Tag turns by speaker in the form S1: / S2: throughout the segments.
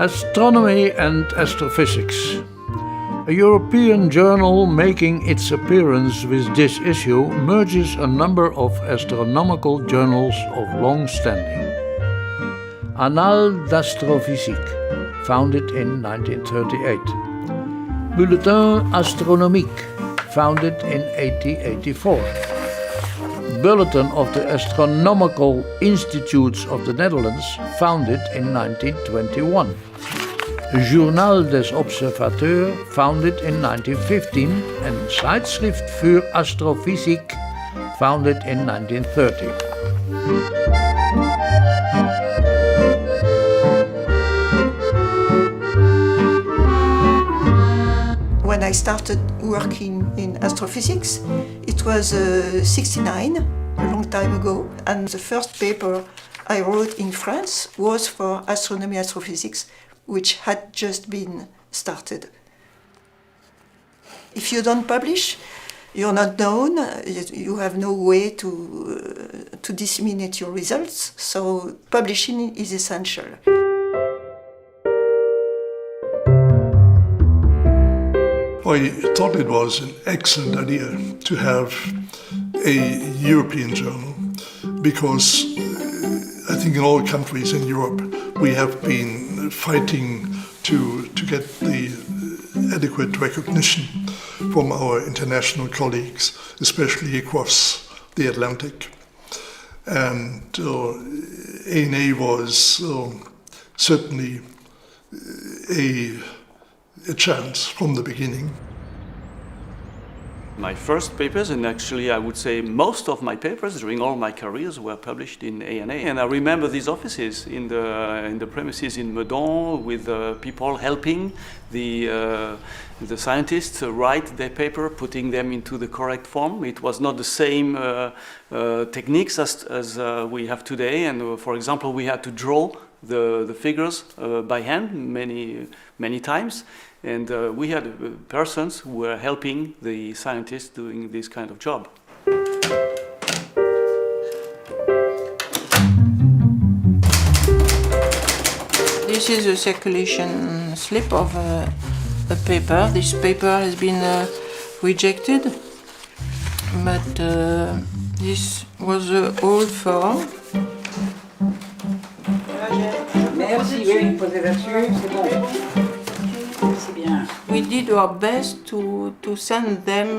S1: Astronomy and Astrophysics. A European journal making its appearance with this issue merges a number of astronomical journals of long standing. Annales d'Astrophysique, founded in 1938. Bulletin Astronomique, founded in 1884. Bulletin of the Astronomical Institutes of the Netherlands, founded in 1921. Journal des Observateurs, founded in 1915, and Zeitschrift für Astrophysik, founded in 1930.
S2: When I started working in astrophysics, it was 69, a long time ago, and the first paper I wrote in France was for Astronomy Astrophysics, which had just been started. If you don't publish, you're not known, you have no way to disseminate your results, so publishing is essential.
S3: I thought it was an excellent idea to have a European journal because I think in all countries in Europe we have been fighting to get the adequate recognition from our international colleagues, especially across the Atlantic. And ANA was certainly a chance from the beginning.
S4: My first papers, and actually I would say most of my papers during all my careers, were published in ANA. And I remember these offices in the premises in Meudon with people helping the scientists write their paper, putting them into the correct form. It was not the same techniques as we have today. And for example, we had to draw the figures by hand many times. And we had persons who were helping the scientists doing this kind of job.
S5: This is a circulation slip of a paper. This paper has been rejected, but this was the old form.
S6: Merci, oui, posez là-dessus, c'est bon.
S5: We did our best to send them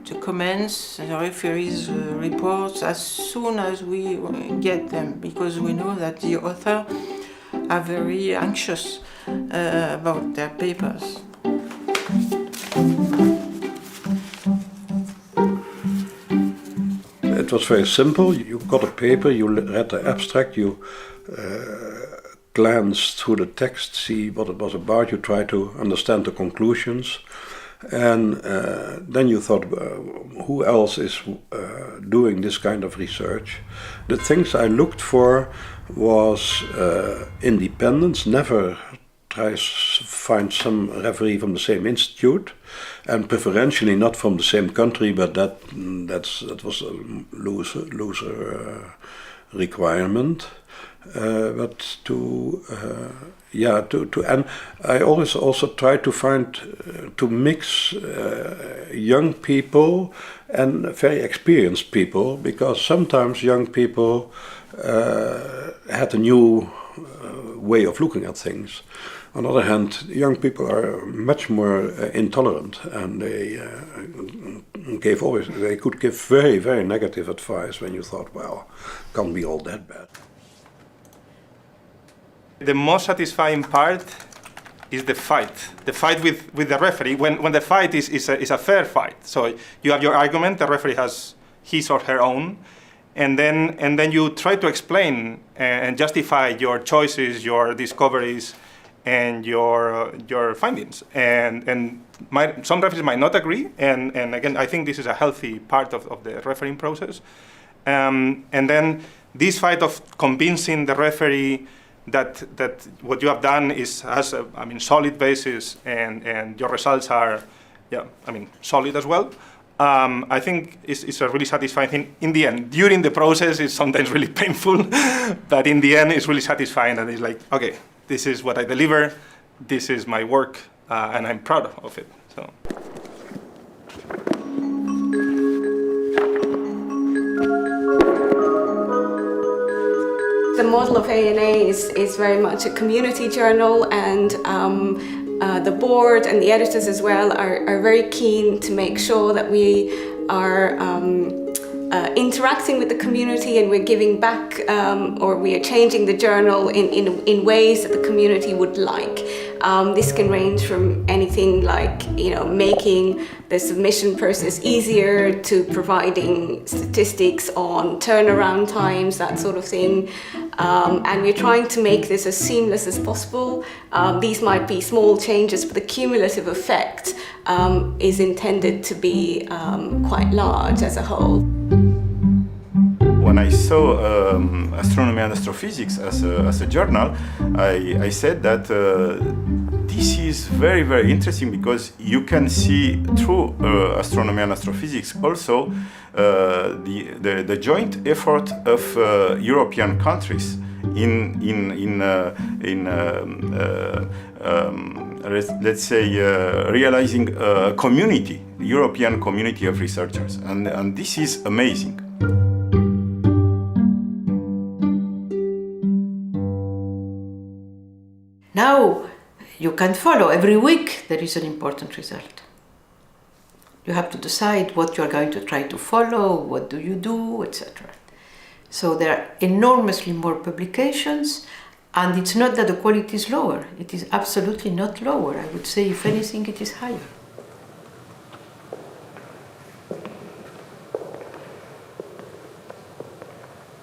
S5: the comments, the referees' reports as soon as we get them, because we know that the authors are very anxious about their papers.
S7: It was very simple. You got a paper, you read the abstract, you glance through the text, see what it was about, you try to understand the conclusions, and then you thought, who else is doing this kind of research? The things I looked for was independence, never try to find some referee from the same institute, and preferentially not from the same country, but that was a looser requirement. But and I always also try to find to mix young people and very experienced people, because sometimes young people had a new way of looking at things. On the other hand, young people are much more intolerant, and they could give very, very negative advice when you thought, well, can't be all that bad.
S8: The most satisfying part is the fight with the referee, when the fight is a fair fight. So you have your argument, the referee has his or her own, and then you try to explain and justify your choices, your discoveries, and your findings. And some referees might not agree, and again, I think this is a healthy part of the refereeing process. And then this fight of convincing the referee that what you have done has a solid basis, and your results are solid as well. I think it's a really satisfying thing in the end. During the process, it's sometimes really painful, but in the end, it's really satisfying. And it's like, okay, this is what I deliver, this is my work, and I'm proud of it. So.
S9: The model of ANA is very much a community journal, and the board and the editors as well are very keen to make sure that we are interacting with the community, and we're giving back, or we are changing the journal in ways that the community would like. This can range from anything like, making the submission process easier to providing statistics on turnaround times, that sort of thing. And we're trying to make this as seamless as possible. These might be small changes, but the cumulative effect is intended to be quite large as a whole.
S10: When I saw Astronomy and Astrophysics as a journal, I said that this is very, very interesting, because you can see through Astronomy and Astrophysics also the joint effort of European countries let's say realizing a community, European community of researchers, and this is amazing.
S6: Now you can follow. Every week there is an important result. You have to decide what you are going to try to follow, what do you do, etc. So there are enormously more publications, and it's not that the quality is lower. It is absolutely not lower. I would say, if anything, it is higher.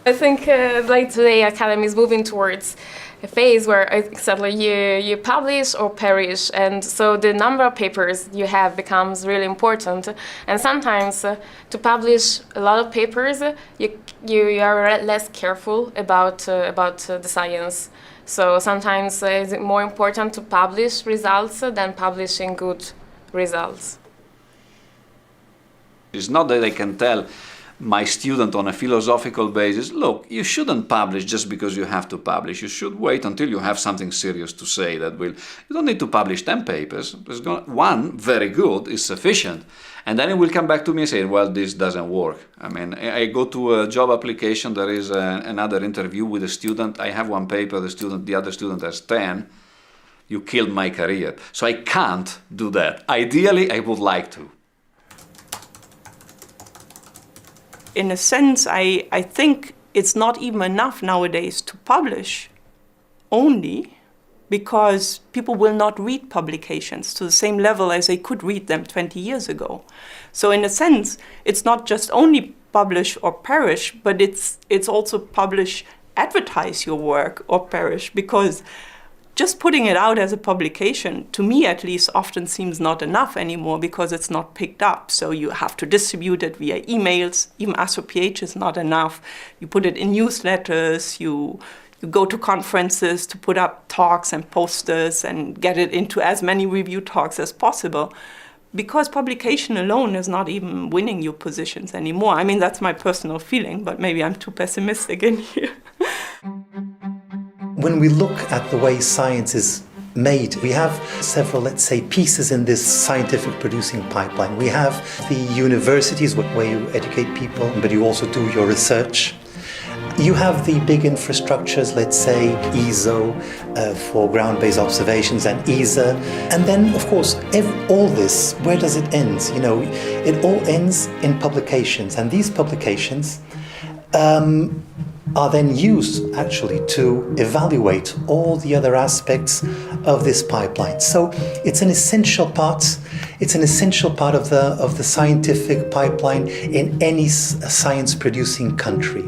S11: I think like today, academy is moving towards a phase where exactly you publish or perish, and so the number of papers you have becomes really important. And sometimes to publish a lot of papers, you are less careful about the science. So sometimes it's more important to publish results than publishing good results.
S12: It's not that I can tell my student on a philosophical basis, look, you shouldn't publish just because you have to publish. You should wait until you have something serious to say that will. You don't need to publish 10 papers. One very good is sufficient. And then it will come back to me and say, well, this doesn't work. I mean, I go to a job application, there is another interview with a student. I have one paper, the other student has 10. You killed my career. So I can't do that. Ideally, I would like to.
S13: In a sense, I think it's not even enough nowadays to publish only, because people will not read publications to the same level as they could read them 20 years ago. So in a sense, it's not just only publish or perish, but it's also publish, advertise your work, or perish, because just putting it out as a publication, to me at least, often seems not enough anymore, because it's not picked up. So you have to distribute it via emails. Even AstroPH is not enough. You put it in newsletters, you go to conferences to put up talks and posters and get it into as many review talks as possible, because publication alone is not even winning you positions anymore. I mean, that's my personal feeling, but maybe I'm too pessimistic in here.
S14: When we look at the way science is made, we have several, let's say, pieces in this scientific producing pipeline. We have the universities, where you educate people, but you also do your research. You have the big infrastructures, let's say ESO for ground-based observations, and ESA. And then, of course, all this, where does it end? You know, it all ends in publications, and these publications are then used actually to evaluate all the other aspects of this pipeline. So it's an essential part. It's an essential part of the scientific pipeline in any science-producing country.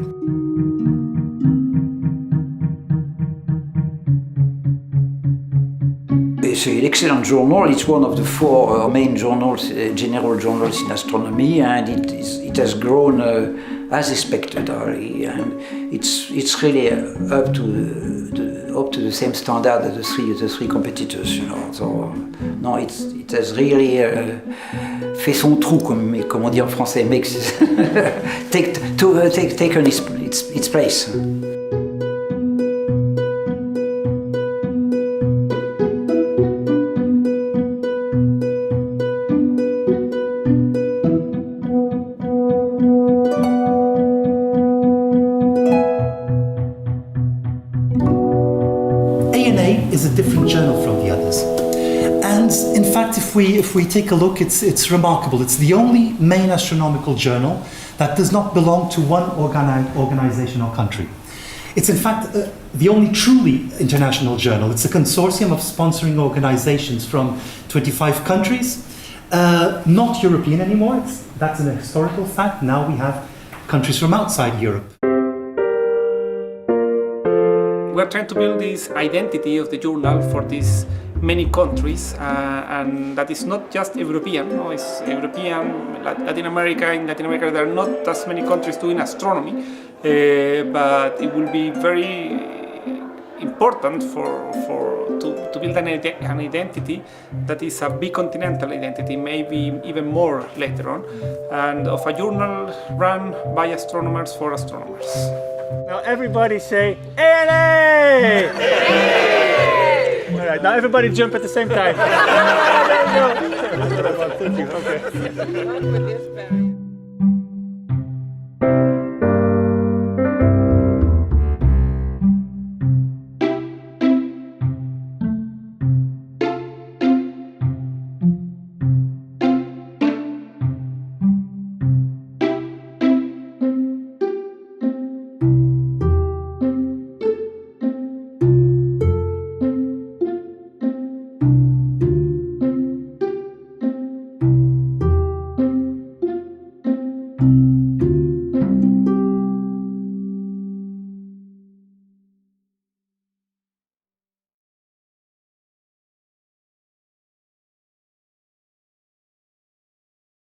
S15: It's an excellent journal. It's one of the four main journals, general journals in astronomy, and it has grown as expected, and it's really up to the same standard as the three competitors, you know. So no, it has really fait son trou, comme on dit en français, taken its place.
S14: we take a look, it's remarkable. It's the only main astronomical journal that does not belong to one organization or country. It's in fact the only truly international journal. It's a consortium of sponsoring organizations from 25 countries, not European anymore. That's an historical fact. Now we have countries from outside Europe.
S16: We're trying to build this identity of the journal for these many countries, and that is not just European. No, it's European, Latin America. In Latin America, there are not as many countries doing astronomy, but it will be very important to build an identity that is a bicontinental identity, maybe even more later on, and of a journal run by astronomers for astronomers.
S17: Now everybody say ANA! All right, now everybody jump at the same time. There we go. That's what I want. Thank you. Okay.